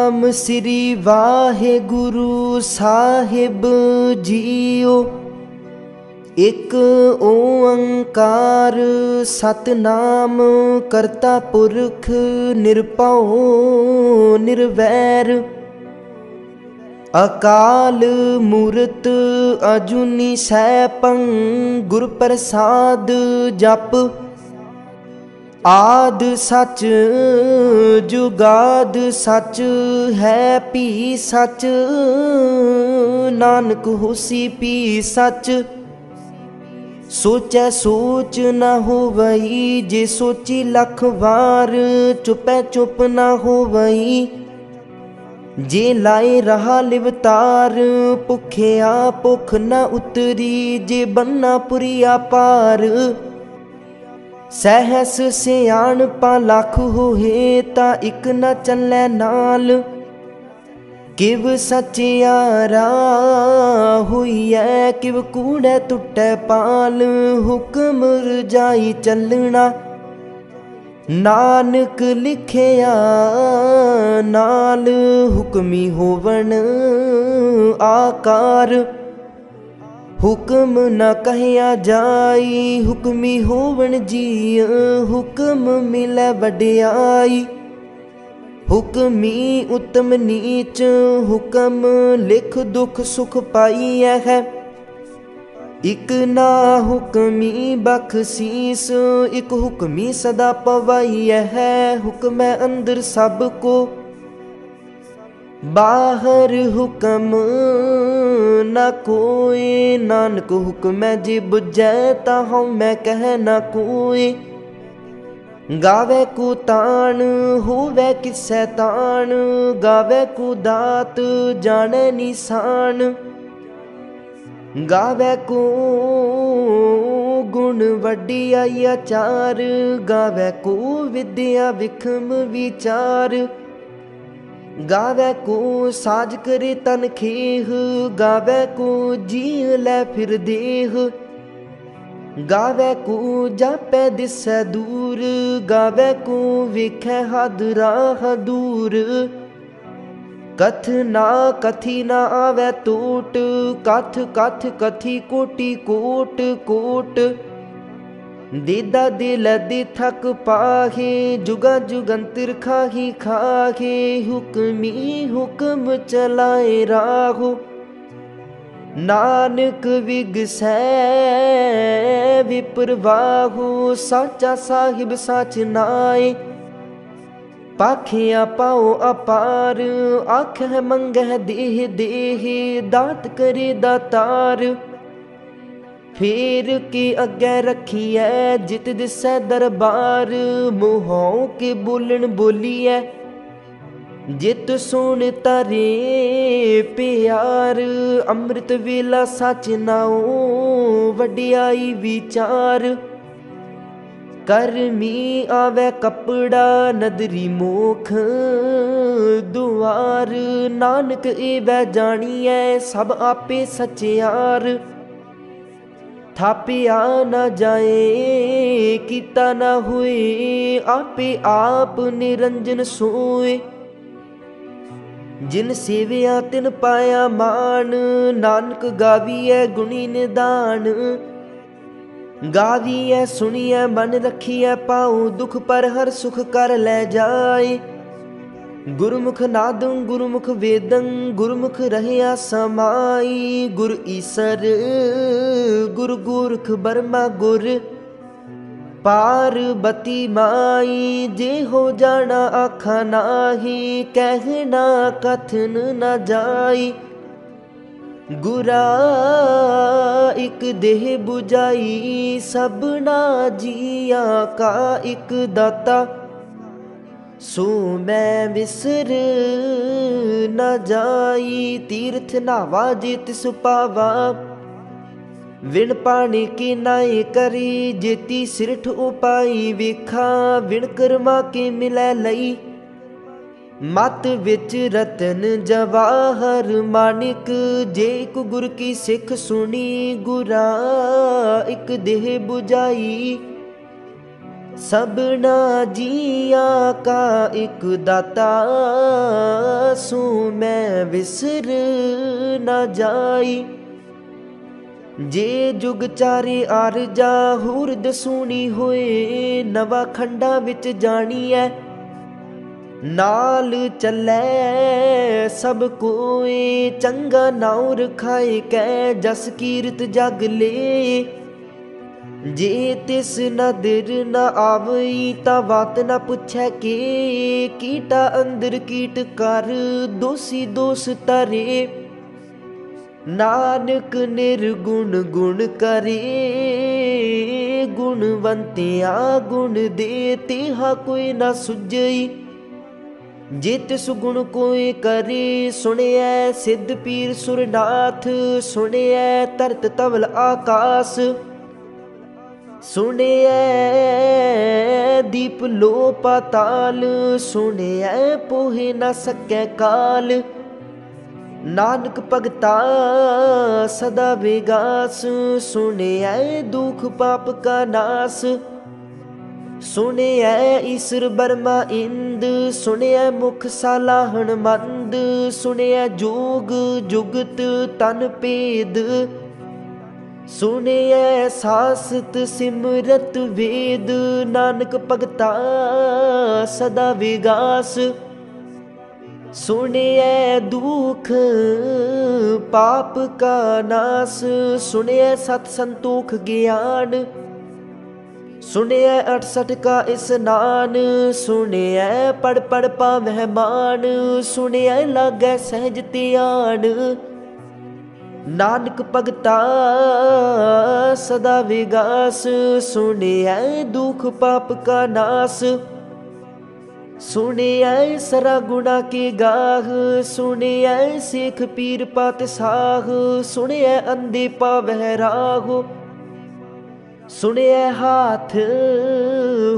सतनाम श्री वाहेगुरु साहिब जीओ। एक ओंकार सतनाम करता पुरख निरभउ निर्वैर। अकाल मूरत अजूनी सैभं गुर प्रसाद जप। आद सच जुगाद सच है भी सच। नानक होसी भी सच। सोचै सोच न होवई जे सोची लख वार। चुपै चुप न होवई जे लाए रहा लिवतार। भुखिया भुख न उतरी जे बन्ना पुरिया पार। सहस सियाणपा लख होए ता इक न चलै नाल। किव सचियारा होइए किव कूड़े टुटै पाल। हुक्म रजाई चलना नानक लिखिया नाल। हुक्मी होवन आकार हुक्म न कहया जाई। हुक्मी होवन जी हुक्म मिलै वड्याई। हुक्मी उत्तम नीच हुक्म लिख दुख सुख पाईऐ है। इक ना हुक्मी बख्शीस इक हुक्मी सदा पवाईऐ है। हुक्म अंदर सब को बाहर हुक्म न कोई। नानक हुक्म जे बुझै ताहु मैं कह न कोई। गावे को तान होवे किसै तान। गावे को दात जाने निशान। गावे को गुण वड्डियाई आचार। गावे को विद्या विखम विचार। गावे को साज करे तन खेह। गावे को जी लै फिर देह। गावे को जापै दिसै दूर। गावे को वेखै हद राह दूर। कथ ना कथी ना आवे टोट। कथ कथ कथी कोटि कोट कोट। देदा दिल दे थक पाहे जुगा जुगंतर खाही खाहे। हुक्मी हुक्म चलाए राहो नानक विगसै विप्रवाहु। साचा साहिब साच नाए पाखिया पाओ अपार। आखह मंगह देह देह दात करे दातार। फेर के अगे रखिए जित दिसै दरबार। मुहों के बोलन बोलिए जित सुन तारे प्यार। अमृत वेला सच नाओ वड्याई विचार। करमी आवे कपड़ा नदरी मोख दुआर। नानक एवै जानिए सब आपे सचियार। थापिया न जाए कीता न हुए आपे आप निरंजन सोए। जिन सेविया तिन पाया मान। नानक गावीऐ गुणी निदान। गावीऐ सुनिए मन रखिए पाऊँ दुख पर हर सुख कर ले जाए। गुरुमुख नादं गुरुमुख वेदं गुरुमुख रहया समाई। गुर ईसर गुर गोरख बर्मा गुर पार्वती माई। जे हो जाना आखा नाही कहना कथन न जाई। गुरा एक देह बुझाई सबना जिया का एक दाता। सो मैं विसर न जाई तीर्थ नावा जे तिस पावा। विण पानी की नाई करी जेती सिरठ उपाई। वेखा विण कर्मा के मिलै लई मत विच रतन जवाहर मानिक। जे एक गुर की सिख सुनी गुरा एक देह बुझाई। सबना जिया का एक दाता सो मैं विसर न जाई। जे जुग चारे आरजा होर दसूनी होए, नवा खंडा विच जानी है। नाल चलै सब कोई, चंगा नाउ रखाए कै जस कीरत जग ले। जे तिस नदर न आवई ता बात न पुछै के, कीटा अंदर कीट कर दोषी दोष तरे। नानक निर्गुण गुण करे, गुणवंतिया गुण दे तिहा कोई न सुझई। जे तिस गुण कोई करे, सुनिए सिद्ध पीर सुरनाथ। सुनिए धरत तवल आकाश, सुनिए दीप लो पाताल। सुनिए पोहे न सकै काल, नानक भगता सदा विगास। सुनिए दुख पाप का नाश, सुनिए ईश्वर बर्मा इंद। सुनिए मुख सालाहन मंद, सुनिए जोग जुगत तन भेद। सुनिए सासत सिमरत वेद, नानक भगता सदा विगास। सुनिए दुख पाप का नाश, सुनिए सत संतोख ज्ञान। सुनिए 68 का स्नान, सुनिए पढ़ पढ़ पावै मान। सुनिए लागै सहज ध्यान, नानक भगता सदा विगास। सुनिए दुख पाप का नाश, सुनिए सरा गुणा के गाह। सुनिए सिख पीर पातशाह, सुनिए अंधे पावै राह। सुनिए हाथ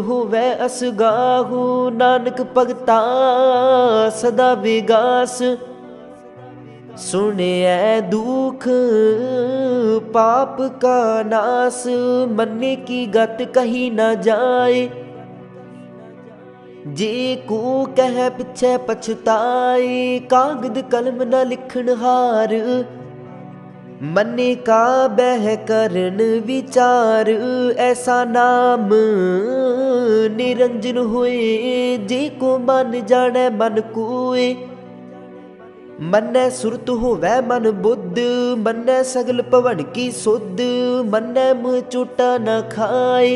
होवै असगाहु, नानक भगता सदा विगास। सुनिए दुख पाप का नाश, मन्ने की गत कही न जाए। जे को कह पिछे पछताए, कागद कलम न लिखन हार। मन्ने का बह करन विचार, ऐसा नाम निरंजन होए। जे को मन जाने मन कोय, मन्ने सुरत होवै मन बुद्ध। मन्ने सगल भवन की सुध, मन्ने मुँह चोटा न खाए।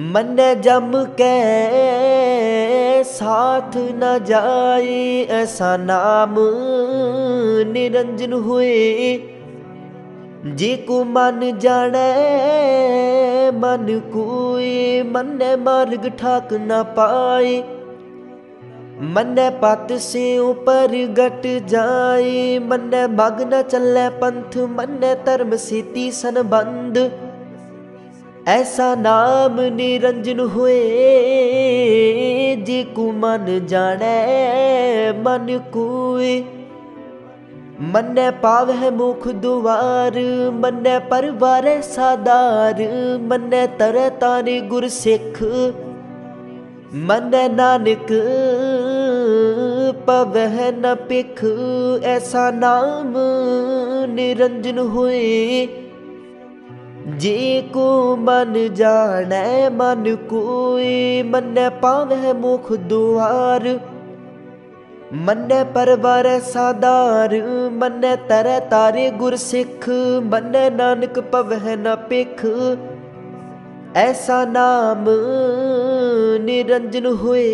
मन्ने जम कै साथ न जाए, ऐसा नाम निरंजन होए। जे को मन जाने मन कोय, मन्ने मार्ग ठाक न पाए। मन्ने पत से ऊपर गट जाए, मन्ने मग न चलै पंथ। मन्ने धर्म सेती संबंध, ऐसा नाम निरंजन होए। जे को मन जाने मन कोय, मन्ने पावै मुख दुआर। मन्ने परवारै सादार, मन्ने तरह तारे गुर सिख। मन्ने नानक पवै न पिख, ऐसा नाम निरंजन होए। जे को मन जाने मन कोय, मन्ने पावै मुख दुआर। मन्ने परवारै सादार, मन्ने तरह तारे गुर सिख। मन्ने नानक पवै न पिख, ऐसा नाम निरंजन होए।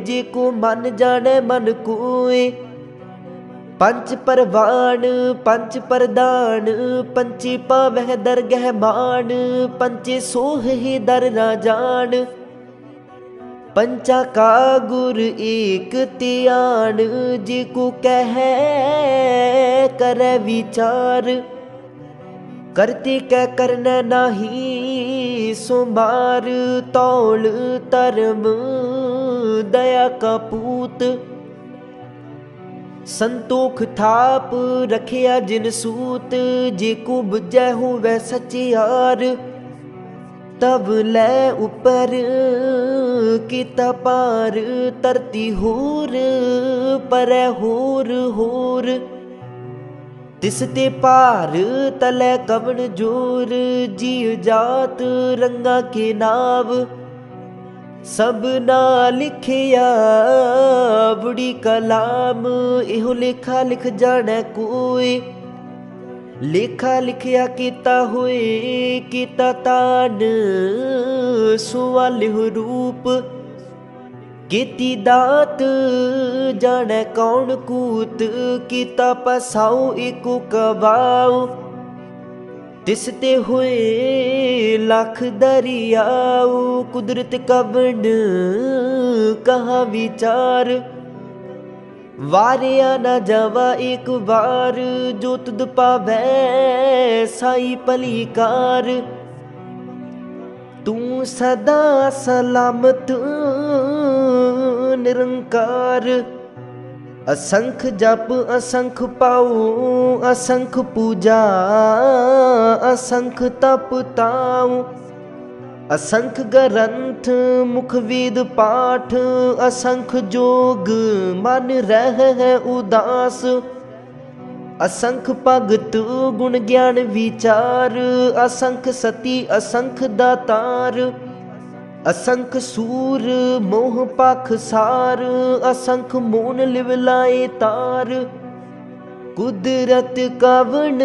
जे को मन जाने मन कोय, पंच परवान पंच प्रदान। पंचे पावै दरगह मान, पंचे सोह ही दर ना जान। पंचा का गुर एक त्यान, जे को कह करे विचार। करते कै करना नाही सोमार, तौल धर्म दया का पूत। संतोख थाप रखिया जिन सूत, जे को बुझै होवै सचियार। तब लै उपर किता पार, धरती होर परै होर होर। तिस ते भार तलै कवन जोर। जीव जात रंगा के नाव सब ना लिखिया बुढ़ी कलाम। इहो लेखा लिख जाने कोई। लेखा लिखिया कीता होए कीता तान। सुआ लिहो रूप कीती दात। जाने कौन कूत कीता पसाओ एको कबाओ। तिस ते होए लख दरियाओ। कुदरत कवन कहा विचार। वारिया न जावा एक बार। जो तुद पावै साई भलीकार। तू सदा सलामत निरंकार। असंख जप असंख पाओ असंख पूजा असंख तप ताओ। असंख ग्रंथ मुख वेद पाठ। असंख जोग मन रह है उदास। असंख भगत गुण ज्ञान विचार। असंख सती असंख दातार। असंख सूर मोह पाखसार। असंख मोन लिवलाए तार। कुदरत कवन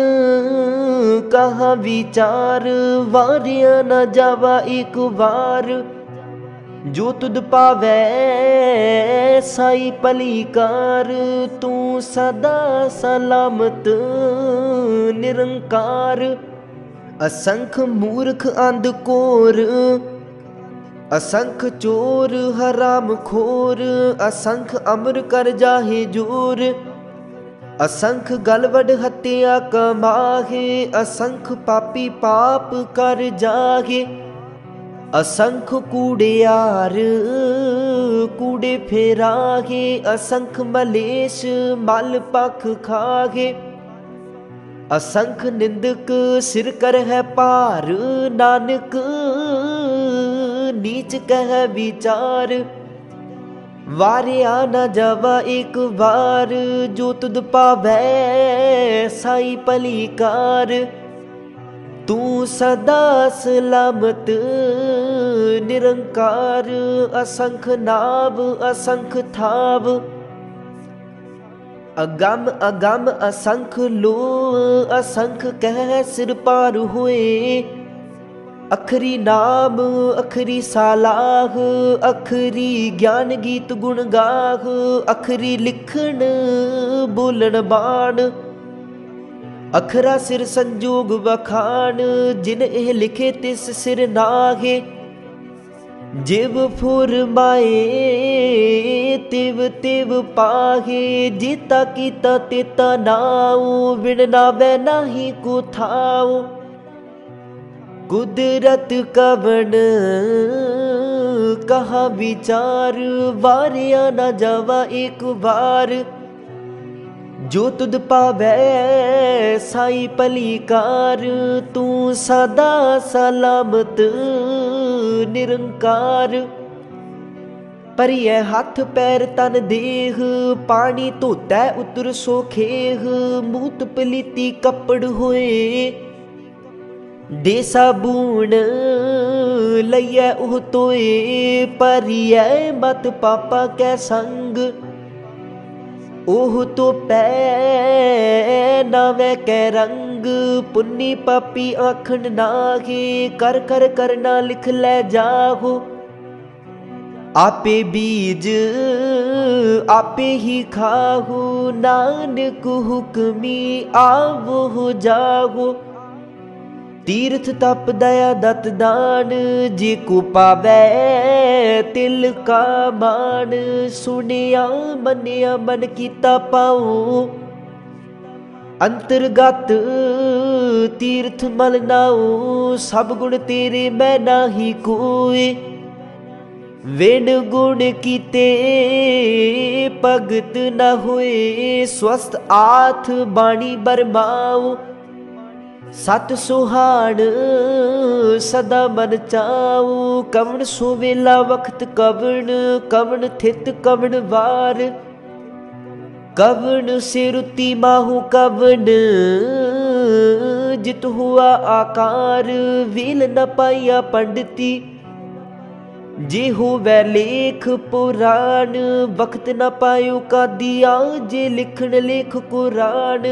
कहा विचार। वारिया न जावा एक बार। जो तुद पावै साई भलीकार। तू सदा सलामत निरंकार। असंख मूर्ख अंधकोर असंख चोर हराम खोर। असंख अमर कर जाहे जोर। असंख गलवड हत्या कमाहे। असंख पापी पाप कर जागे। असंख कूड़ियार कूड़े फेरागे। असंख मलेश मल पख खागे। असंख निंदक सिर कर है पार। नानक नीच कह विचार। वारिया न जावा एक बार। जो तुद पावै साई भलीकार। तू सदा सलामत निरंकार। असंख नाव असंख थाव। अगम अगम असंख लो असंख कह सिर पार होए। अखरी नाम अखरी सालाह। अखरी ज्ञान गीत गुण गाह। अखरी लिखण बोलन बाण। अखरा सिर संजोग बखान। जिन एह लिखे तिस सिर नाहे। जिव फुरमाए तिव तिव पाहे। जीता कीता तेता नाऊ। बिन नावै नाही को थाऊ। कुदरत कवन कहा विचार। वारिया न जावा एक बार। जो तुद पावै साई भलीकार। तू सदा सलामत निरंकार। भरिए हथ पैर तन देह। पानी धोतै उतर सोखेह। मूत पलीती कपड़ होए। दे साबून लइयै ओह तोए। भरिए मत पापा कै संग। ओह तो पै नावै कै रंग। पुन्नी पापी आखन नाहे। कर कर करना लिख लै जाहो। आपे बीज आपे ही खाहो। नानक हुक्मी आवो जाहो। तीर्थ तप दया दत दान। जे को पावै तिल का मान। सुनिया मनिया मन कीता पाओ। अंतर्गत तीर्थ मल नाओ। सब गुण तेरे मैं नाही कोय। विन गुण कीते भगत न होए। स्वस्थ आथ बाणी बरमाओ। सत सुहान सदा मन चाओ। कवन सोवेला वक्त कवन कवन थित कवन वार। कवन से रुति माहू कवन जित हुआ आकार, वील न पाइया पंडिती जे हो वै लेख पुराण, वक्त न पायो का दिया जे लिखण लेख कुरान।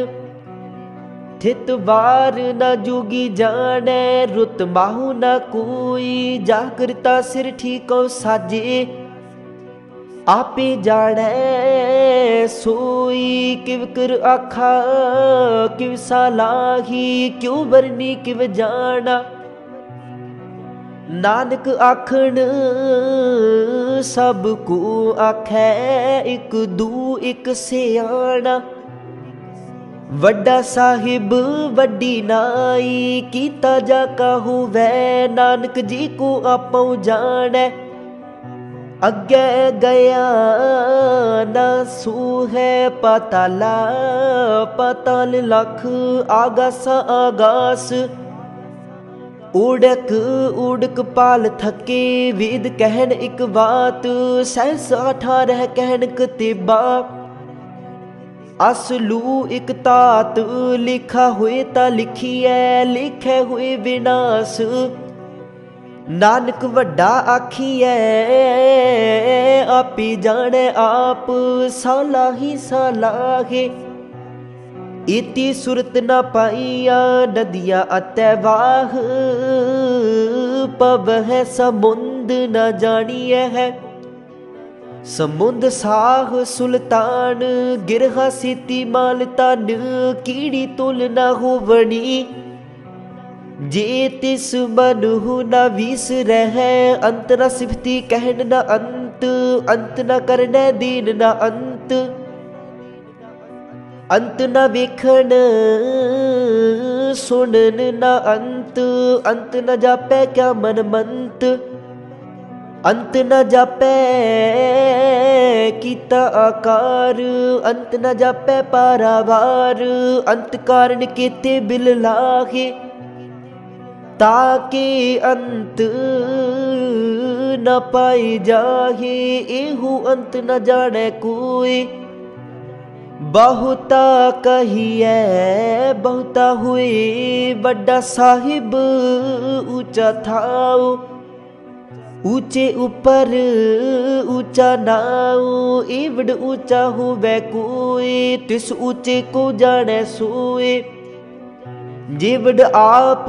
थित वार न जोगी जाने, रुत माहू न कोई, जागरता सिर ठीको साजे, आपे जाने सोई। किव कर आखा किव सालाही, क्यों बरनी किव जाना, नानक आखन सबको आखै, एक दू एक सियाणा। वड्डा साहिब वड्डी नाई, कीता जा कहूँ वै, नानक जी को आपो जाने। अगे गया न सू है पाताला, पाताल लख आगास आगास। उड़क उड़क पाल थके, वेद कहन एक बात, सहस 18 कहन कतिबा। असलू एक तात, लिखा हुए ता लिखिए, लिखे हुए विनाश। नानक वड्डा आखिए आपी जाने आप, सालाही सालाहे। इति सुरत न पाइया नदिया अतवाह, पव है समुंद न जानिए है। समुंद साह सुल्तान, गिरहा सीती माल तन, कीड़ी तुल न होवनी। जे तिस मनहु न विस रह, अंत न सिफती कहन न अंत, अंत न करने दीन न अंत। अंत न वेखन सुनन न अंत, अंत न जापै क्या मन मंत। अंत न जापै कीता आकार, अंत न जापै पारावार। अंत कारण केते बिल लागे, ताके अंत न पाई जाहे। एहू अंत न जाने कोई, बहुता कहिए बहुता हुए। बड़ा साहिब ऊंचा थाओ, ऊंचे ऊपर ऊंचा नाओ। एवड ऊंचा होवे कोई, तिस ऊंचे को जाने सोए। जिवड आप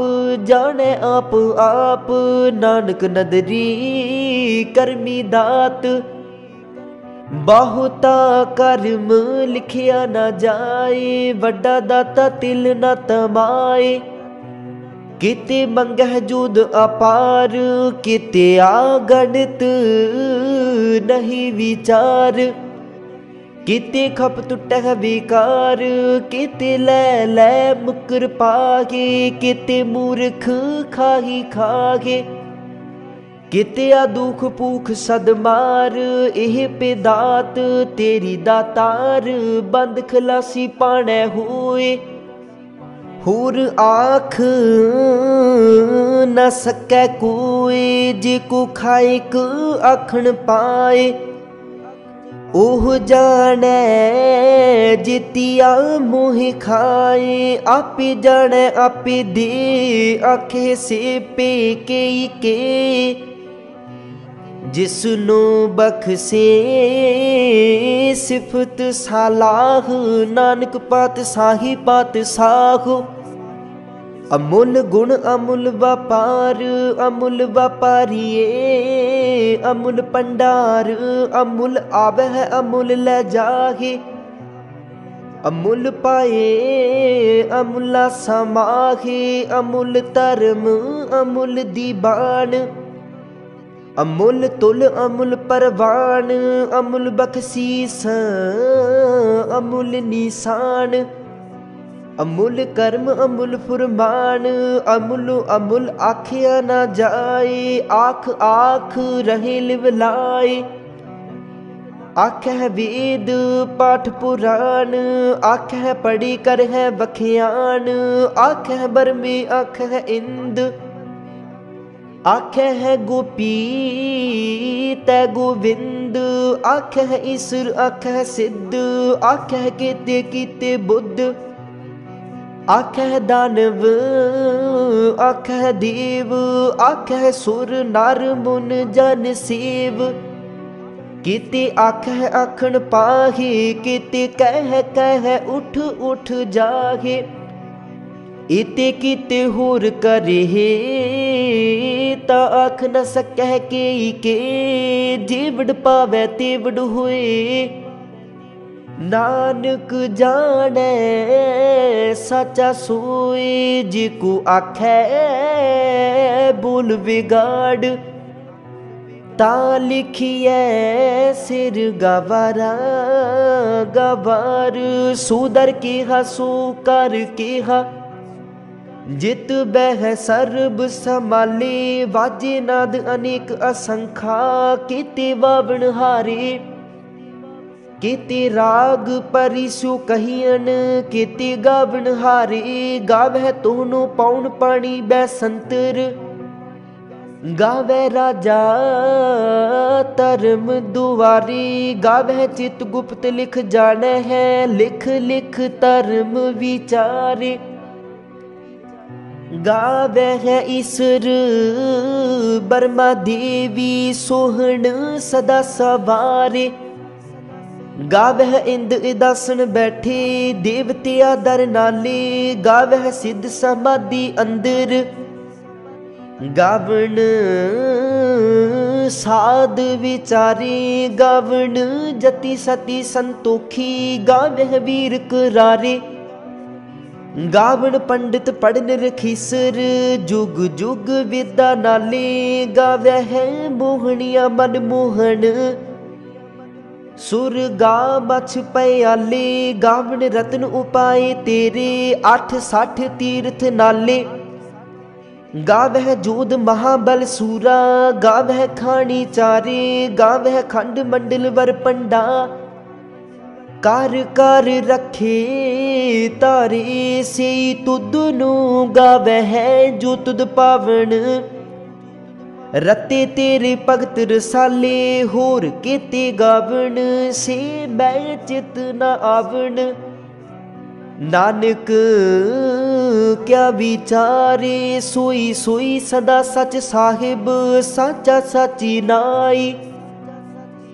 जाने आप आप, नानक नदरी करमी दात। बहुता कर्म लिखिया न जाए, वड्डा दाता तिल न तमाए। किते मंगह जुद अपार, किते आगणित नहीं विचार। किते खप टुटह विकार, किते लै लै मुकर पागे। किते मूर्ख खाही खागे, किते दुख भूख सदमार। एह पेदात तेरी दातार, बंद खलासी पाने होए। होर आख न सकै कोई, जे को खाइक आखन पाए। ओह जाने जितिया मोह खाए, आपे जाने आपे दे। आखे से पे के जिसनो बख्शे सिफत सालाह। नानक पात साही पात साह, अमुल गुण अमुल व्यापार। अमुल व्यापारिये अमुल पंडार, अमुल आवे है अमुल ले जाहे। अमुल पाए अमुला समाहे, अमुल धर्म अमुल दीवान। अमुल तुल अमुल परवान, अमुल बख्शीस अमुल निशान। अमुल कर्म अमुल फुरमान, अमुल अमुल आखिया न जाए। आख आख रहे लिवलाए, आख है वेद पाठ पुराण। आख है पढ़ी कर है बखियान, आख है बरमे आख है इंद। आखे है गोपी तै गोविंद, आखे है ईश्वर आखे है सिद्ध, आखे है केते कीते बुद्ध, आखे है दानव आखे है देव, आखे है सुर नर मुन जन सेव। कीते आखे है आखन पाहे, कीते कह उठ उठ जाहे। इते कीते होर करे ता आख न सकह के जेवड़ पावै तेवड़ होए। नानक जाने सचा सोए, जिको आखै बोल बिगाड़। ता लिखिए सिर गवारा गवार, सुदर केहा सो कर केहा। जित बह सर्ब समाले, वाजे नाद अनेक असंखा। केते बावण हारे केते राग परिसु कहियन, केते गावण हारे। गावै तोहनो पौन पानी बैसंतर, गावै राजा धर्म दुआरे। गावै चित गुप्त लिख जाने है, लिख लिख धर्म विचारे। गावै है ईश्वर बर्मा देवी, सोहन सदा सवारे। गावै इंद इदासन बैठे, देवतिया दर नाले। गावै सिद्ध समाधि अंदर, गावण साध विचारे। गावण जति सती संतोखी, गावै वीर करारे। गावण पंडित पढ़न रखीसर, जुग जुग विद्या नाले। गावै है मोहनिया मन मोहन, सुर गा मछ पयाले। गावण रतन उपाय तेरे, 8 तीर्थ नाले। गावै जोध महाबल सूरा, गावै खानी चारे। गावै खंड मंडल वर पंडा, कर कर रखे तारे। से तुद नू गावै है जो तुद पावण, रते तेरे भगत रसाले। होर केते गावण से मैं चित न आवण। नानक क्या विचारे, सोई सोई सदा सच साहिब। साचा साची नाई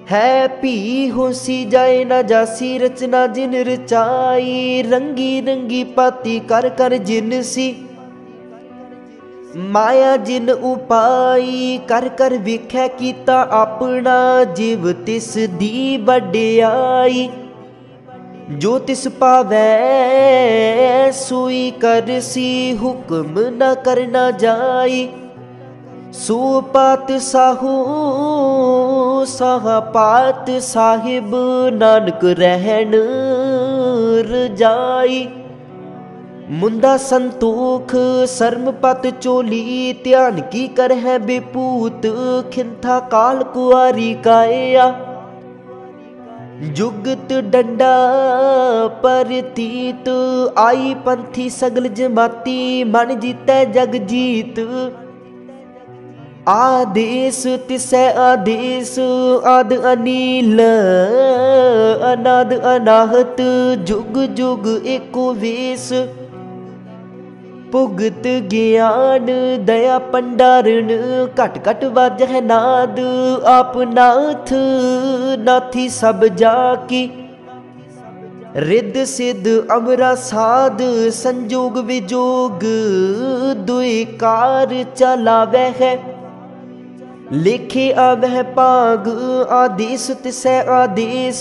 है पी होसी जाए न जासी, रचना जिन रचाई। रंगी रंगी पाती कर कर जिन सी, माया जिन उपाई। कर कर विखै कीता अपना, जिव तिस दी वड्याई। जो तिस पावै सोई करसी, हुक्म न करना जाई। सो पात साहू साहा पात साहिब, नानक रहन रजाई। मुंदा संतोख सरम पत चोली, ध्यान की कर है बेपूत। खिंथा काल कुआरी काया, जुगत डंडा परतीत। आई पंथी सगल जमाती, मन जीतै जग जीत। आदेश तिसै आदेश, आद अनील अनाद अनाहत। जुग जुग एको वेश, भुगत ज्ञान दया पंडारण। घट घट वाजह नाद, आप नाथ नाथी सब जाकी। रिद सिद्ध अमरा साध, संजोग विजोग दुई कार चलावै है। लिखे आवह पाग आदेश तिसै आदेश।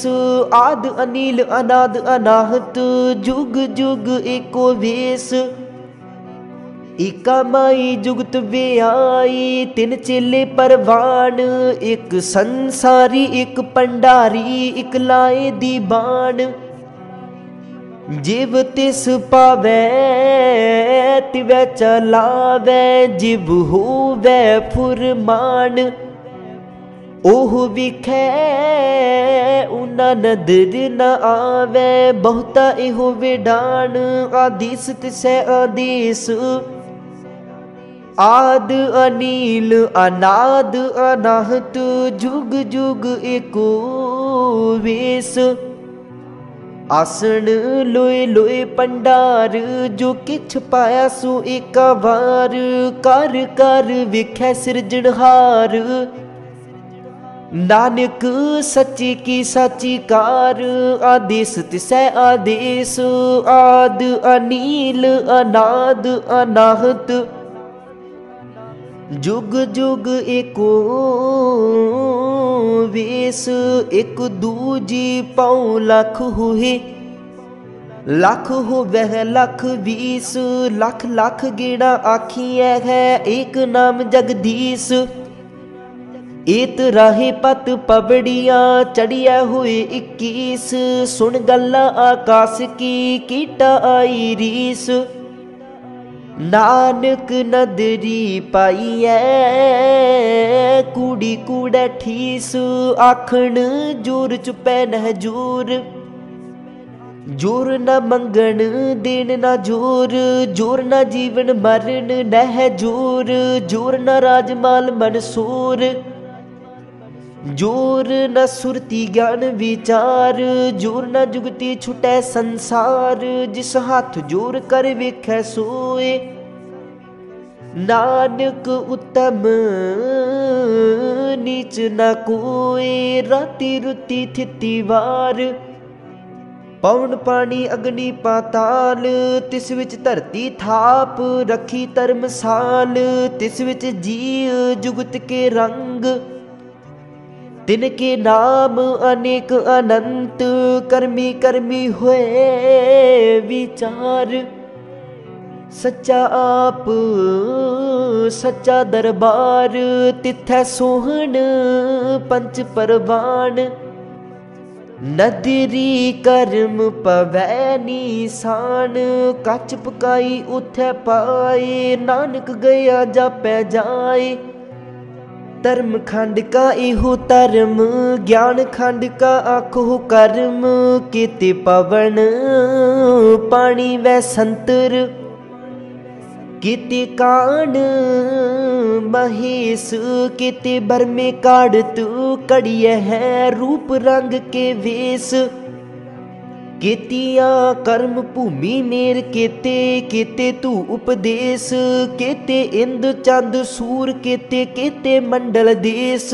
आद अनील अनाद अनाहत, जुग जुग एको वेश। एका माई जुगत व्याई, तिन चेले परवान। एक संसारी एक पंडारी, एक लाए दीवान। जिव तिस पावै तिवै चलावै, जिव होवै फुरमान। ओह विखै उना नदर न आवै, बहुता इहो विडान। आदेश तिसै आदेश आद अनील अनाद अनाहत जुग जुग एको वेस। आसन लोए लोए पंडार जो किछ पाया सो एका वार। कर कर वेखै सिरजनहार नानक सच्ची की साची कार। आदेश तिसै आदेश आद अनील अनाद अनाहत जुग जुग एको वेस। एक दूजी पाँव लख हुए लख हो वह लख बीस। लख लख गेड़ा आखिए है एक नाम जगदीश। एत राहे पत पबड़िया चढ़िया हुए 21। सुन गल्ला आकाश की कीटा आई रीस। नानक नदरी पाईऐ कूड़ी कूड़ै ठीस। आखन जोर चुपै नह जोर जोर न मंगन देन न जोर। जोर न जीवन मरण नह जोर। जोर न राजमाल मनसूर जोर न सुरती ज्ञान विचार। जोर न जुगती छुटै संसार। जिस हाथ जोर कर वेखै सोए नानक उत्तम नीच न कोए। राति रुति थिति वार पवन पानी अग्नि पाताल। तिस विच धरती थाप रखी धर्मसाल। तिस विच जीव जुगत के रंग तिनके नाम अनेक अनंत। कर्मी कर्मी हुए विचार सच्चा आप सच्चा दरबार। तिथै सोहन पंच परवान नदरी कर्म पवै निशान। कच पकाई उथै पाए नानक गया जापै जाए। धर्म खंड का इहो धर्म ज्ञान खंड का आखो कर्म। केते पवन पानी वै संतर केते कान महेश। केते बरमे काढ़त कड़िय है रूप रंग के वेश। केतिया कर्म भूमि मेर केते केते तू उपदेश। केते इंद चंद सूर केते केते मंडल देश।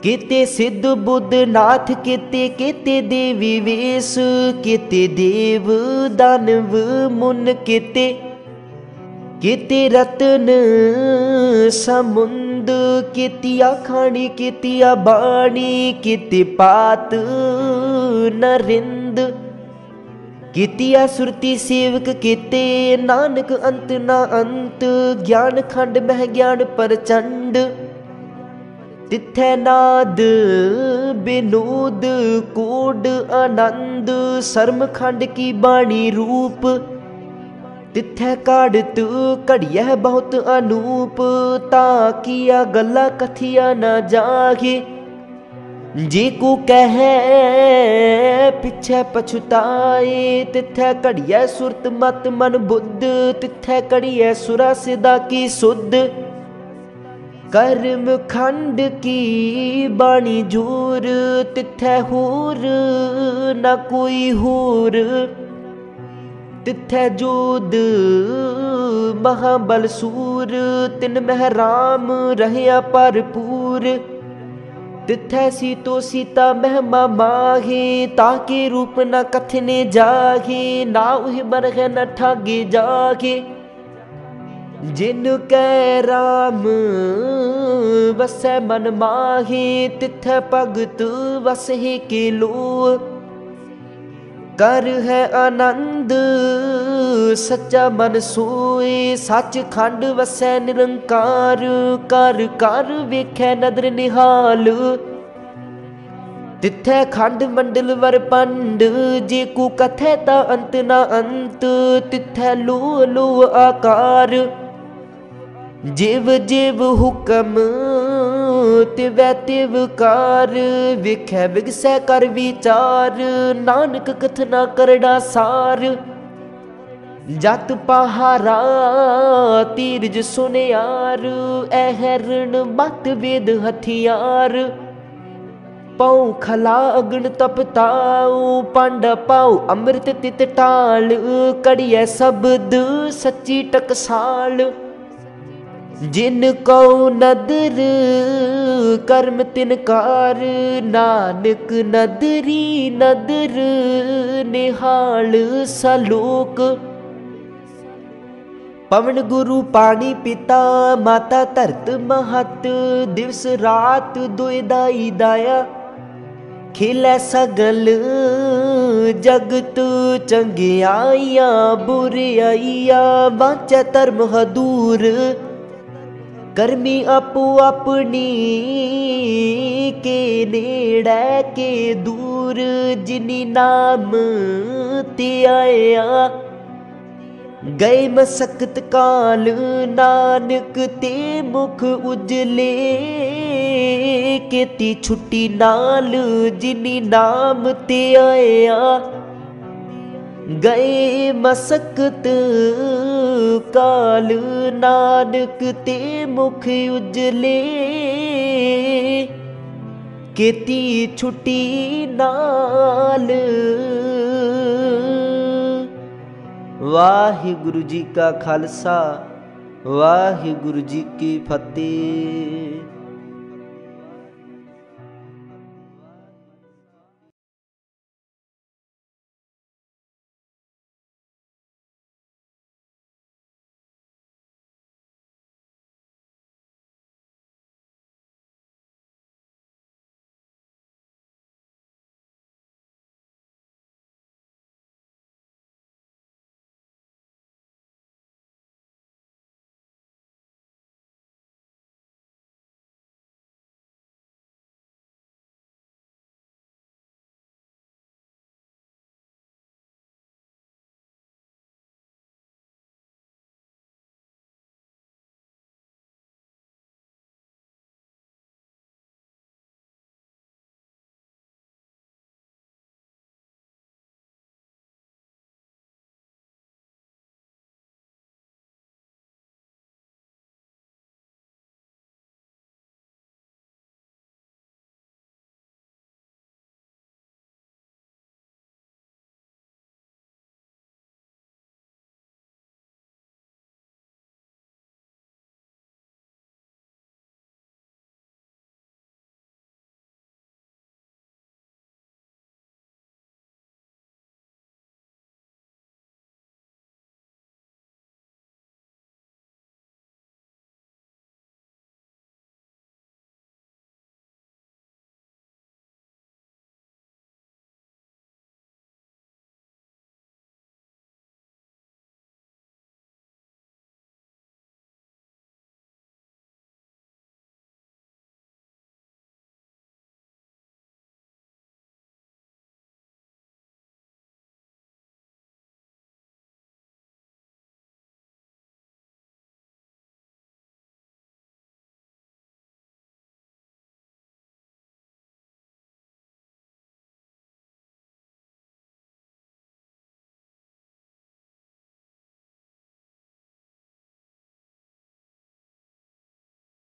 केते सिद्ध बुद्ध नाथ केते केते देवी वेश। केते देव दानव मुन केते केते रतन समुंद। केतिया खानी केतिया बाणी केते पात नरिंद। केतिया सुरती सेवक केते नानक अंत ना अंत। ज्ञान खंड मह ज्ञान प्रचंड तिथै नाद विनोद कोड आनंद। शर्म खंड की बाणी रूप तिथै काढ़त घड़िया बहुत अनूप। ताकिया गल्ला कथिया न जागे जे को कहे पिछे पछुताए। तिथै घड़िया सुरत मत मन बुद्ध तिथै घड़िया सुरा सिदा की सुध। कर्म खंड की बाणी जोर तिथै होर न कोई होर। तिथै जोध महाबल सूर तिन मह राम रहया भरपूर। तिथै सीतो सीता महिमा माहे ताके रूप न कथने जागे। ना उह बरह न ठागे जागे जिन कै राम वसै मन माहे। तिथै भगत वसहे के लो कर है आनंद सच्चा मन सोए। सच खंड वसै निरंकार कर कर वेखै नदर निहाल। तिथै खंड मंडल वर पंड जे को कथै ता अंत ना अंत। तिथै लो लो आकार जिव जिव हुक्म तिवै तिव कार। वेखै विगसै कर विचार नानक कथना करड़ा सार। जत पहारा तीरज सुनियार, ऐहरण मत वेद हथियार। पाऊँ खला अग्न तपताऊ, पांडा पाऊ अमृत तित टाल। कड़िया शब्द सच्ची टकसाल, जिन को नदर कर्म तिनकार। नानक नदरी नदर निहाल सलोक। पवन गुरु पानी पिता, माता धरत महत। दिवस रात दुई दाई दाया, खिलै सगल जगत। चंगियाइया बुराइया, वांचै धर्म हदूर। करमी आपो अपनी, के नेड़ै के दूर। जिनी नाम ते आया, गए मसकत काल। नानक ते मुख उजले, केती छुट्टी नाल। जिनी नाम ते आया, गए मसकत काल। नानक ते मुख उजले, केती छुट्टी नाल। वाहिगुरु जी का खालसा, वाहिगुरु जी की फतेह।